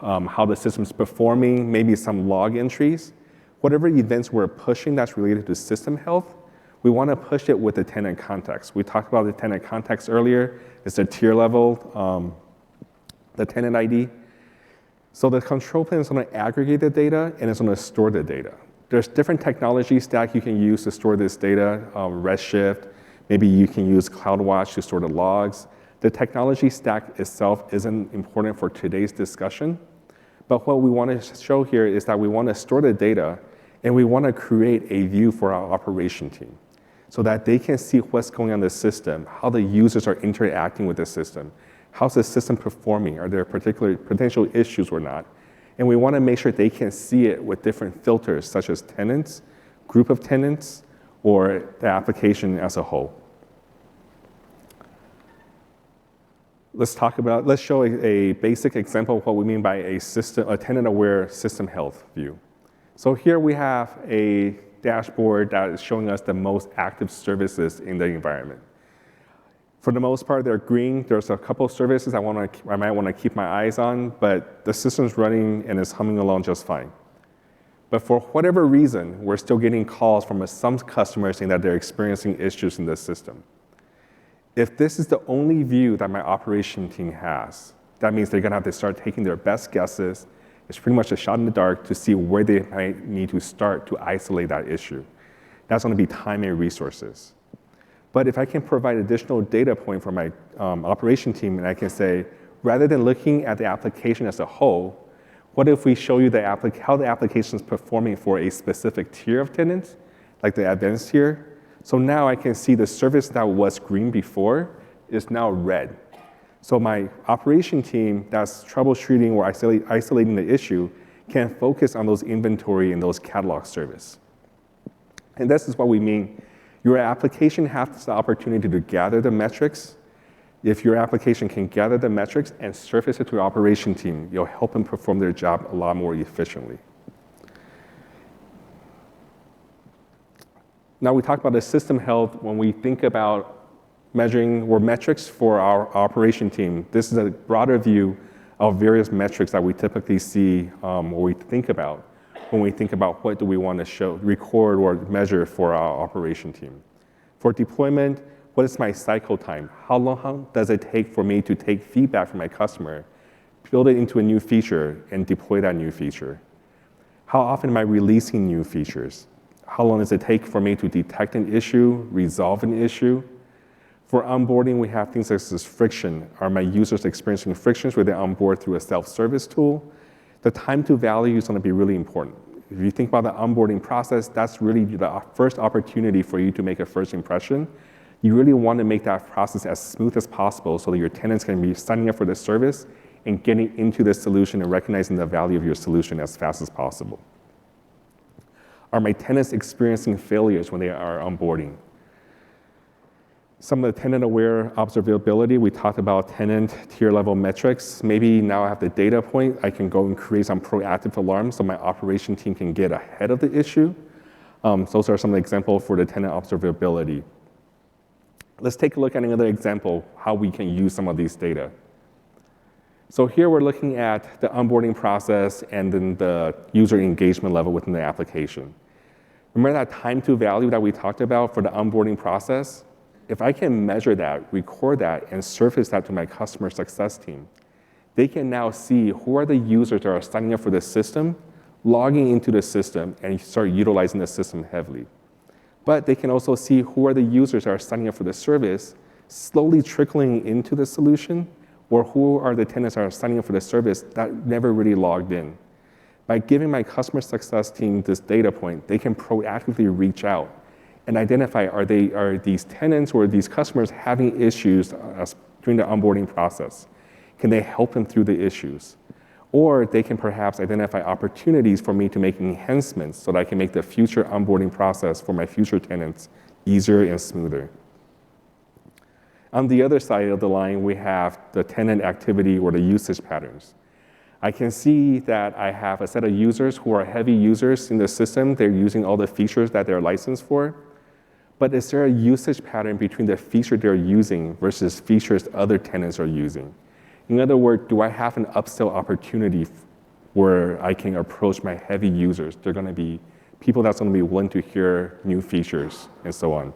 how the system's performing, maybe some log entries, whatever events we're pushing that's related to system health, we want to push it with the tenant context. We talked about the tenant context earlier. It's the tier level, the tenant ID. So the control plane is going to aggregate the data, and it's going to store the data. There's different technology stack you can use to store this data, Redshift. Maybe you can use CloudWatch to store the logs. The technology stack itself isn't important for today's discussion, but what we want to show here is that we want to store the data, and we want to create a view for our operation team so that they can see what's going on in the system, how the users are interacting with the system, how's the system performing, are there particular potential issues or not. And we want to make sure they can see it with different filters, such as tenants, group of tenants, or the application as a whole. Let's show a basic example of what we mean by a tenant-aware system health view. So here we have a dashboard that is showing us the most active services in the environment. For the most part, they're green. There's a couple of services I might want to keep my eyes on, but the system's running and is humming along just fine. But for whatever reason, we're still getting calls from some customers saying that they're experiencing issues in the system. If this is the only view that my operation team has, that means they're going to have to start taking their best guesses. It's pretty much a shot in the dark to see where they might need to start to isolate that issue. That's going to be time and resources. But if I can provide additional data point for my operation team, and I can say, rather than looking at the application as a whole, what if we show you how the application is performing for a specific tier of tenants, like the advanced tier? So now I can see the service that was green before is now red. So my operation team that's troubleshooting or isolating the issue can focus on those inventory and those catalog service. And this is what we mean. Your application has the opportunity to gather the metrics. If your application can gather the metrics and surface it to your operation team, you'll help them perform their job a lot more efficiently. Now we talk about the system health when we think about measuring or metrics for our operation team. This is a broader view of various metrics that we typically see or we think about when we think about what do we want to record or measure for our operation team. For deployment, what is my cycle time? How long does it take for me to take feedback from my customer, build it into a new feature, and deploy that new feature? How often am I releasing new features? How long does it take for me to detect an issue, resolve an issue? For onboarding, we have things such as friction. Are my users experiencing frictions where they onboard through a self-service tool? The time to value is going to be really important. If you think about the onboarding process, that's really the first opportunity for you to make a first impression. You really want to make that process as smooth as possible so that your tenants can be signing up for the service and getting into the solution and recognizing the value of your solution as fast as possible. Are my tenants experiencing failures when they are onboarding? Some of the tenant-aware observability, we talked about tenant tier-level metrics. Maybe now I have the data point, I can go and create some proactive alarms so my operation team can get ahead of the issue. Those are some examples for the tenant observability. Let's take a look at another example, how we can use some of these data. So here we're looking at the onboarding process and then the user engagement level within the application. Remember that time to value that we talked about for the onboarding process? If I can measure that, record that, and surface that to my customer success team, they can now see who are the users that are signing up for the system, logging into the system, and start utilizing the system heavily. But they can also see who are the users that are signing up for the service, slowly trickling into the solution, or who are the tenants that are signing up for the service that never really logged in. By giving my customer success team this data point, they can proactively reach out and identify, are these tenants or these customers having issues during the onboarding process? Can they help them through the issues? Or they can perhaps identify opportunities for me to make enhancements so that I can make the future onboarding process for my future tenants easier and smoother. On the other side of the line, we have the tenant activity or the usage patterns. I can see that I have a set of users who are heavy users in the system. They're using all the features that they're licensed for. But is there a usage pattern between the feature they're using versus features other tenants are using? In other words, do I have an upsell opportunity where I can approach my heavy users? They're going to be people that's going to be willing to hear new features and so on.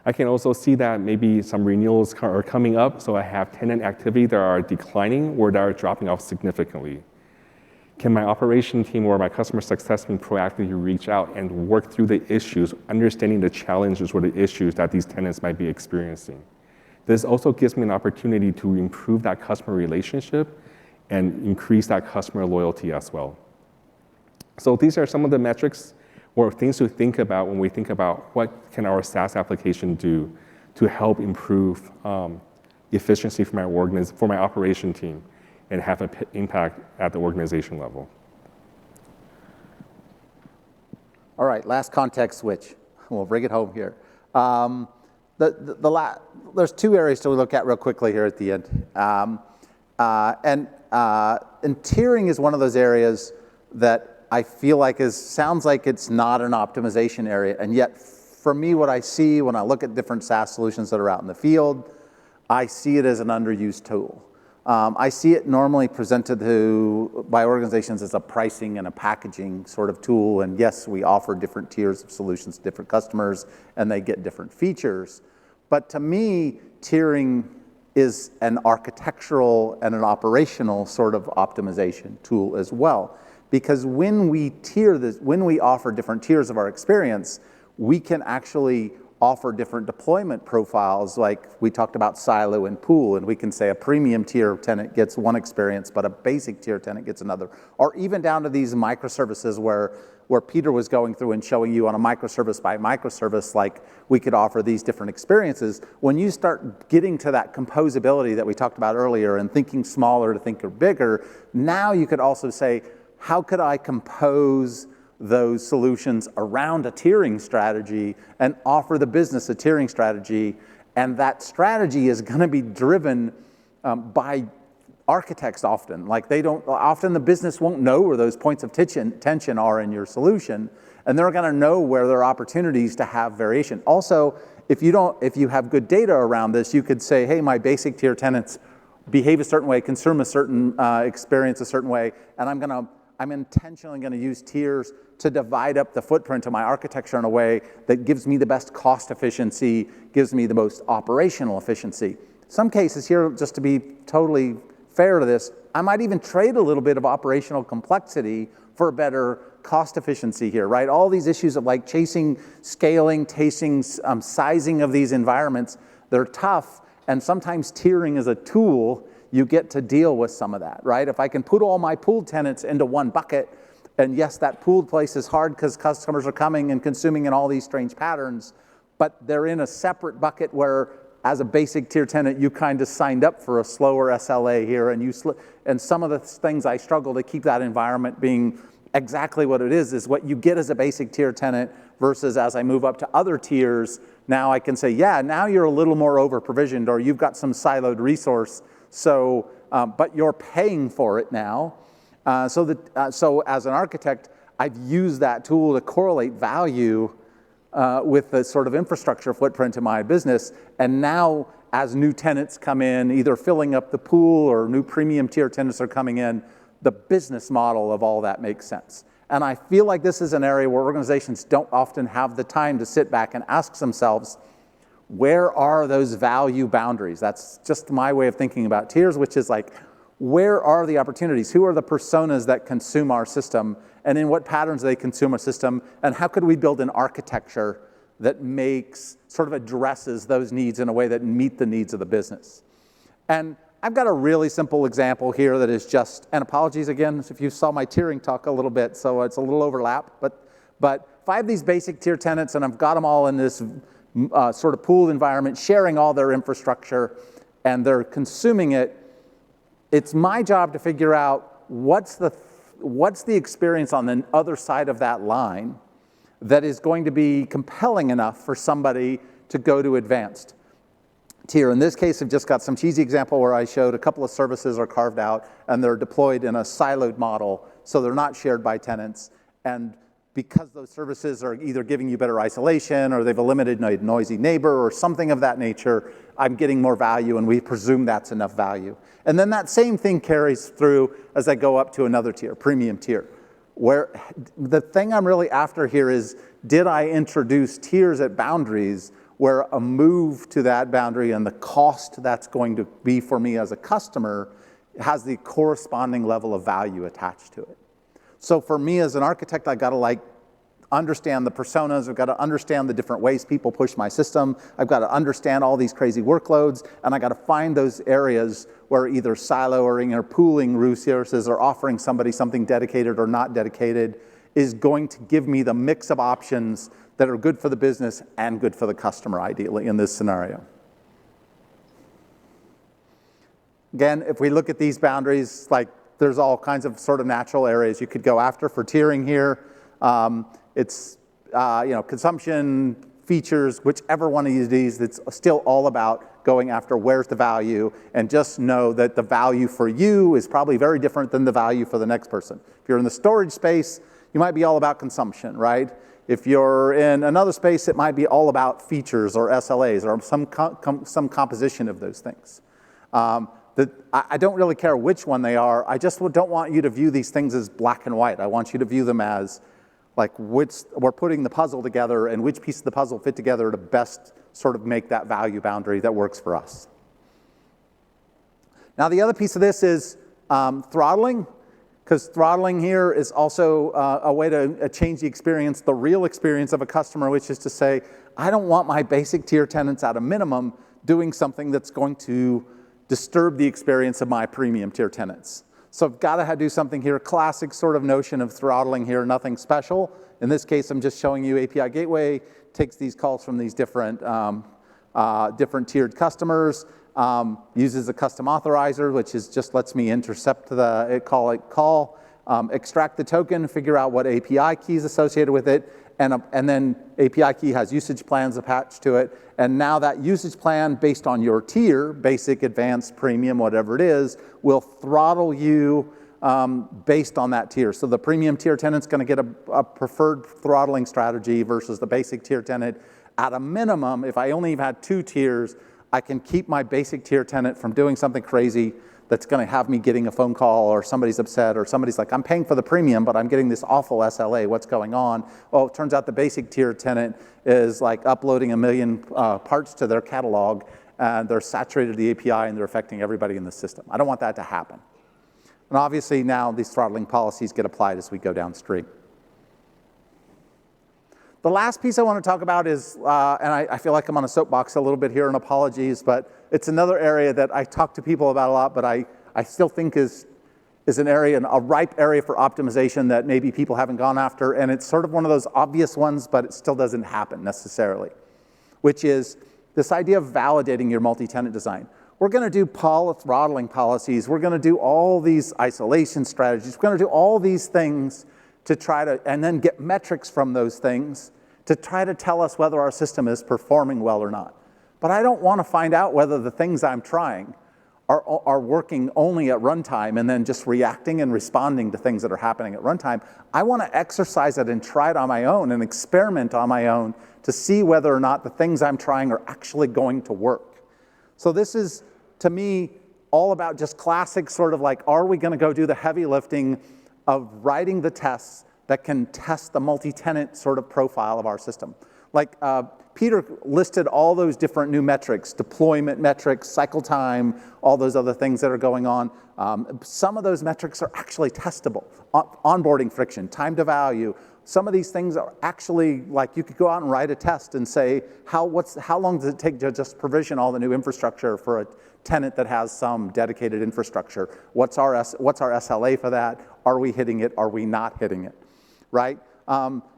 I can also see that maybe some renewals are coming up, so I have tenant activity that are declining or that are dropping off significantly. Can my operation team or my customer success team proactively reach out and work through the issues, understanding the challenges or the issues that these tenants might be experiencing? This also gives me an opportunity to improve that customer relationship and increase that customer loyalty as well. So these are some of the metrics or things to think about when we think about what can our SaaS application do to help improve efficiency for my operation team and have an impact at the organization level. All right, last context switch. We'll bring it home here. There's two areas to look at real quickly here at the end. And tiering is one of those areas that I feel like sounds like it's not an optimization area, and yet for me, what I see when I look at different SaaS solutions that are out in the field, I see it as an underused tool. I see it normally presented by organizations as a pricing and a packaging sort of tool, and yes, we offer different tiers of solutions to different customers, and they get different features. But to me, tiering is an architectural and an operational sort of optimization tool as well. Because when we offer different tiers of our experience, we can actually offer different deployment profiles, like we talked about silo and pool, and we can say a premium tier tenant gets one experience, but a basic tier tenant gets another. Or even down to these microservices where Peter was going through and showing you on a microservice by microservice, like we could offer these different experiences. When you start getting to that composability that we talked about earlier and thinking smaller to think bigger, now you could also say, how could I compose those solutions around a tiering strategy and offer the business a tiering strategy? And that strategy is going to be driven by architects often. Like often the business won't know where those points of tension are in your solution, and they're going to know where there are opportunities to have variation. Also, if you have good data around this, you could say, hey, my basic tier tenants behave a certain way, consume a certain experience a certain way, and I'm intentionally going to use tiers to divide up the footprint of my architecture in a way that gives me the best cost efficiency, gives me the most operational efficiency. Some cases here, just to be totally fair to this, I might even trade a little bit of operational complexity for better cost efficiency here, right? All these issues of like chasing, scaling, tasting, sizing of these environments, they're tough, and sometimes tiering is a tool you get to deal with some of that, right? If I can put all my pooled tenants into one bucket, and yes, that pooled place is hard because customers are coming and consuming in all these strange patterns, but they're in a separate bucket where, as a basic tier tenant, you kind of signed up for a slower SLA here, and some of the things I struggle to keep that environment being exactly what it is what you get as a basic tier tenant versus as I move up to other tiers, now I can say, yeah, now you're a little more over provisioned, or you've got some siloed resource, so but you're paying for it now. So as an architect, I've used that tool to correlate value with the sort of infrastructure footprint in my business. And now as new tenants come in, either filling up the pool or new premium tier tenants are coming in, the business model of all that makes sense. And I feel like this is an area where organizations don't often have the time to sit back and ask themselves, where are those value boundaries? That's just my way of thinking about tiers, which is like, where are the opportunities? Who are the personas that consume our system? And in what patterns they consume our system? And how could we build an architecture that sort of addresses those needs in a way that meet the needs of the business? And I've got a really simple example here that is just, and apologies again if you saw my tiering talk a little bit, so it's a little overlap, but if I have these basic tier tenants and I've got them all in this sort of pooled environment, sharing all their infrastructure, and they're consuming it, it's my job to figure out what's the experience on the other side of that line that is going to be compelling enough for somebody to go to advanced tier. In this case, I've just got some cheesy example where I showed a couple of services are carved out and they're deployed in a siloed model, so they're not shared by tenants. And because those services are either giving you better isolation or they've eliminated a noisy neighbor or something of that nature, I'm getting more value, and we presume that's enough value. And then that same thing carries through as I go up to another tier, premium tier, where the thing I'm really after here is, did I introduce tiers at boundaries where a move to that boundary and the cost that's going to be for me as a customer has the corresponding level of value attached to it? So for me as an architect, I got to understand the personas. I've got to understand the different ways people push my system. I've got to understand all these crazy workloads, and I got to find those areas where either siloing or pooling resources or offering somebody something dedicated or not dedicated is going to give me the mix of options that are good for the business and good for the customer, ideally, in this scenario. Again, if we look at these boundaries, there's all kinds of sort of natural areas you could go after for tiering here. It's consumption, features, whichever one of these, it's still all about going after where's the value, and just know that the value for you is probably very different than the value for the next person. If you're in the storage space, you might be all about consumption, right? If you're in another space, it might be all about features or SLAs or some composition of those things. I don't really care which one they are. I just don't want you to view these things as black and white. I want you to view them as we're putting the puzzle together and which piece of the puzzle fit together to best sort of make that value boundary that works for us. Now, the other piece of this is throttling. because throttling here is also a way to change the experience, the real experience of a customer, which is to say, I don't want my basic tier tenants at a minimum doing something that's going to disturb the experience of my premium tier tenants. So I've got to do something here, classic sort of notion of throttling here, nothing special. In this case, I'm just showing you API Gateway takes these calls from these different tiered customers, uses a custom authorizer, which is just lets me intercept the call, extract the token, figure out what API keys associated with it, and then API key has usage plans attached to it. And now that usage plan, based on your tier, basic, advanced, premium, whatever it is, will throttle you based on that tier. So the premium tier tenant's going to get a preferred throttling strategy versus the basic tier tenant. At a minimum, if I only had 2 tiers, I can keep my basic tier tenant from doing something crazy that's going to have me getting a phone call, or somebody's upset, or somebody's like, I'm paying for the premium, but I'm getting this awful SLA. What's going on? Oh, it turns out the basic tier tenant is like uploading 1 million parts to their catalog, and they're saturated the API, and they're affecting everybody in the system. I don't want that to happen. And obviously now these throttling policies get applied as we go downstream. The last piece I want to talk about is, and I feel like I'm on a soapbox a little bit here, and apologies, but it's another area that I talk to people about a lot, but I still think is an area, a ripe area for optimization that maybe people haven't gone after, and it's sort of one of those obvious ones, but it still doesn't happen necessarily, which is this idea of validating your multi-tenant design. We're going to do throttling policies. We're going to do all these isolation strategies. We're going to do all these things to try to, and then get metrics from those things to try to tell us whether our system is performing well or not. But I don't want to find out whether the things I'm trying are working only at runtime and then just reacting and responding to things that are happening at runtime. I want to exercise it and try it on my own and experiment on my own to see whether or not the things I'm trying are actually going to work. So this is, to me, all about just classic sort of like, are we going to go do the heavy lifting of writing the tests that can test the multi-tenant sort of profile of our system? Like Peter listed all those different new metrics, deployment metrics, cycle time, all those other things that are going on. Some of those metrics are actually testable. Onboarding friction, time to value. Some of these things are actually, like, you could go out and write a test and say, how long does it take to just provision all the new infrastructure for a tenant that has some dedicated infrastructure? What's our SLA for that? Are we hitting it? Are we not hitting it? Right?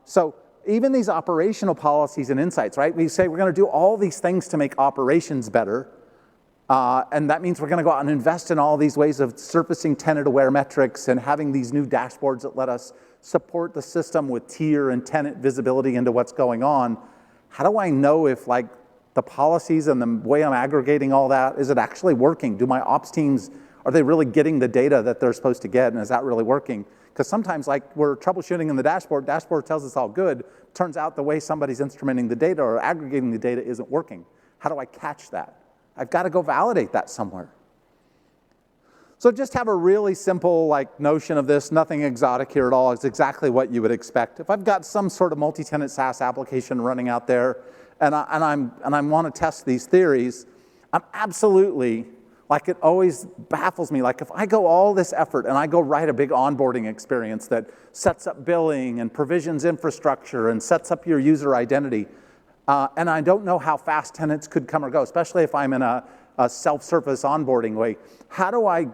So even these operational policies and insights, right? We say we're going to do all these things to make operations better, and that means we're going to go out and invest in all these ways of surfacing tenant-aware metrics and having these new dashboards that let us support the system with tier and tenant visibility into what's going on. How do I know if, like, the policies and the way I'm aggregating all that, is it actually working? Do my ops teams, are they really getting the data that they're supposed to get, and is that really working? Because sometimes, like, we're troubleshooting in the dashboard tells us all good. Turns out the way somebody's instrumenting the data or aggregating the data isn't working. How do I catch that? I've got to go validate that somewhere. So just have a really simple, like, notion of this, nothing exotic here at all. It's exactly what you would expect. If I've got some sort of multi-tenant SaaS application running out there, and I want to test these theories, I'm absolutely, like, it always baffles me. Like, if I go all this effort and I go write a big onboarding experience that sets up billing and provisions infrastructure and sets up your user identity, and I don't know how fast tenants could come or go, especially if I'm in a self-service onboarding way, how do I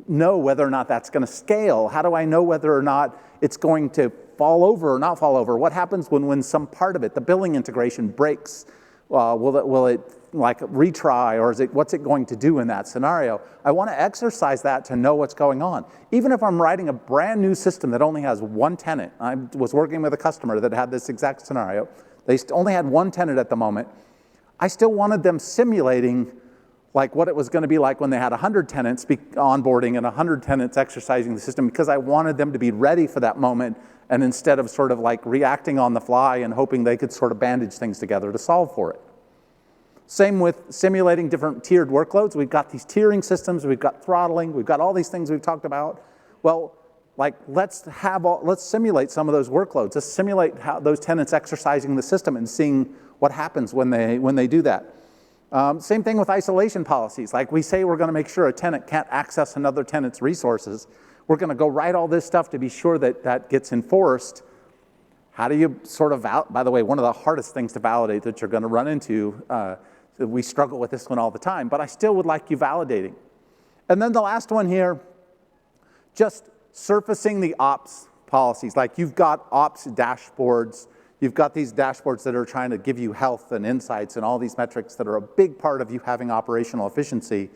know whether or not that's going to scale? How do I know whether or not it's going to fall over or not fall over? What happens when some part of it, the billing integration, breaks? Will it like retry, or what's it going to do in that scenario? I want to exercise that to know what's going on. Even if I'm writing a brand new system that only has one tenant. I was working with a customer that had this exact scenario. They only had one tenant at the moment. I still wanted them simulating like what it was going to be like when they had 100 tenants onboarding and 100 tenants exercising the system, because I wanted them to be ready for that moment, and instead of sort of like reacting on the fly and hoping they could sort of bandage things together to solve for it. Same with simulating different tiered workloads. We've got these tiering systems, we've got throttling, we've got all these things we've talked about. Well, like, let's simulate some of those workloads. Let's simulate how those tenants exercising the system and seeing what happens when they do that. Same thing with isolation policies. Like, we say we're going to make sure a tenant can't access another tenant's resources. We're going to go write all this stuff to be sure that that gets enforced. How do you sort of, by the way, one of the hardest things to validate that you're going to run into, we struggle with this one all the time, but I still would like you validating. And then the last one here, just surfacing the ops policies. Like you've got ops dashboards, you've got these dashboards that are trying to give you health and insights and all these metrics that are a big part of you having operational efficiency.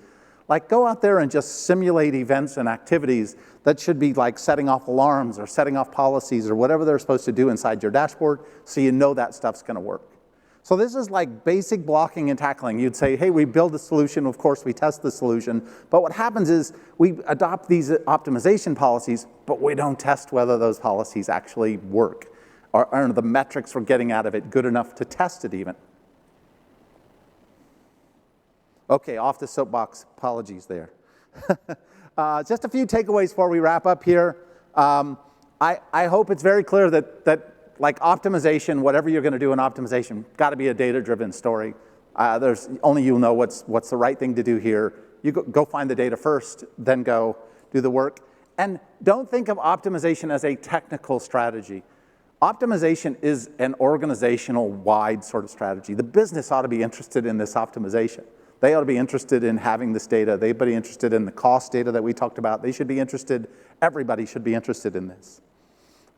Like go out there and just simulate events and activities that should be like setting off alarms or setting off policies or whatever they're supposed to do inside your dashboard so you know that stuff's going to work. So this is like basic blocking and tackling. You'd say, hey, we build a solution, of course we test the solution, but what happens is we adopt these optimization policies, but we don't test whether those policies actually work. Are the metrics we're getting out of it good enough to test it even? Okay, off the soapbox, apologies there. Just a few takeaways before we wrap up here. I hope it's very clear that like optimization, whatever you're going to do in optimization, got to be a data-driven story. There's only you'll know what's the right thing to do here. You go find the data first, then go do the work. And don't think of optimization as a technical strategy. Optimization is an organizational-wide sort of strategy. The business ought to be interested in this optimization. They ought to be interested in having this data. They ought to be interested in the cost data that we talked about. They should be interested, everybody should be interested in this.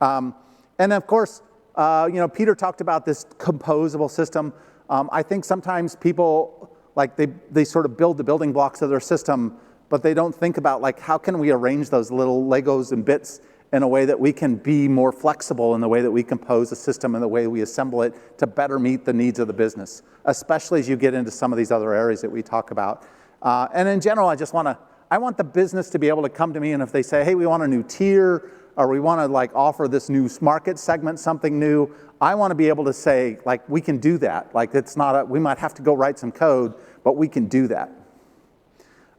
And of course, Peter talked about this composable system. I think sometimes people, like they sort of build the building blocks of their system, but they don't think about like how can we arrange those little Legos and bits in a way that we can be more flexible in the way that we compose a system and the way we assemble it to better meet the needs of the business, especially as you get into some of these other areas that we talk about. And in general, I want the business to be able to come to me, and if they say, hey, we want a new tier, or we want to like offer this new market segment, something new, I want to be able to say, like, we can do that. Like, it's not we might have to go write some code, but we can do that.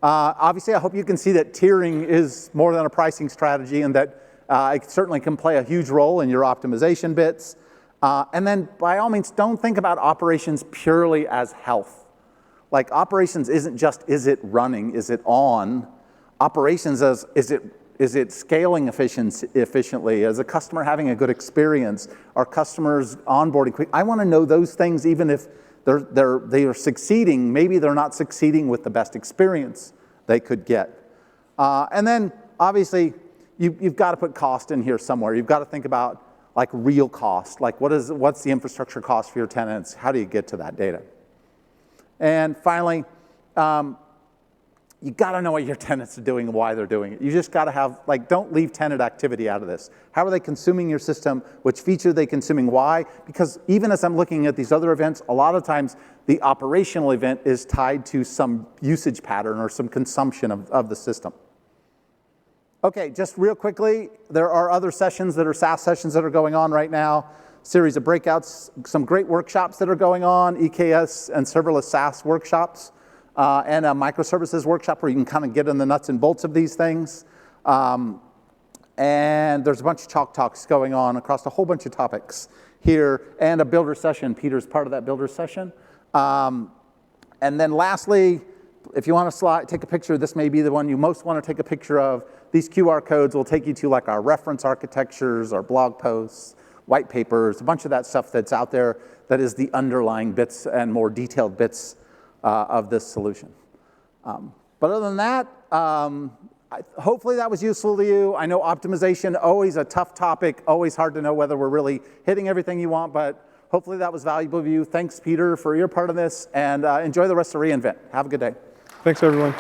Obviously, I hope you can see that tiering is more than a pricing strategy, and that it certainly can play a huge role in your optimization bits. And then, by all means, don't think about operations purely as health. Like, operations isn't just, is it running, is it on? Operations as, is it scaling efficiently? Is a customer having a good experience? Are customers onboarding quick? I want to know those things even if they are succeeding. Maybe they're not succeeding with the best experience they could get. And then, obviously, you've got to put cost in here somewhere. You've got to think about like real cost. Like what's the infrastructure cost for your tenants? How do you get to that data? And finally, you got to know what your tenants are doing and why they're doing it. You just got to have, like, don't leave tenant activity out of this. How are they consuming your system? Which feature are they consuming? Why? Because even as I'm looking at these other events, a lot of times the operational event is tied to some usage pattern or some consumption of the system. Okay, just real quickly, there are other sessions that are SaaS sessions that are going on right now, series of breakouts, some great workshops that are going on, EKS and serverless SaaS workshops, and a microservices workshop where you can kind of get in the nuts and bolts of these things. And there's a bunch of chalk talks going on across a whole bunch of topics here, and a builder session. Peter's part of that builder session. And then lastly, if you want to take a picture, this may be the one you most want to take a picture of. These QR codes will take you to like our reference architectures, our blog posts, white papers, a bunch of that stuff that's out there that is the underlying bits and more detailed bits of this solution. But other than that, hopefully that was useful to you. I know optimization, always a tough topic, always hard to know whether we're really hitting everything you want, but hopefully that was valuable to you. Thanks, Peter, for your part of this, and enjoy the rest of reInvent. Have a good day. Thanks, everyone.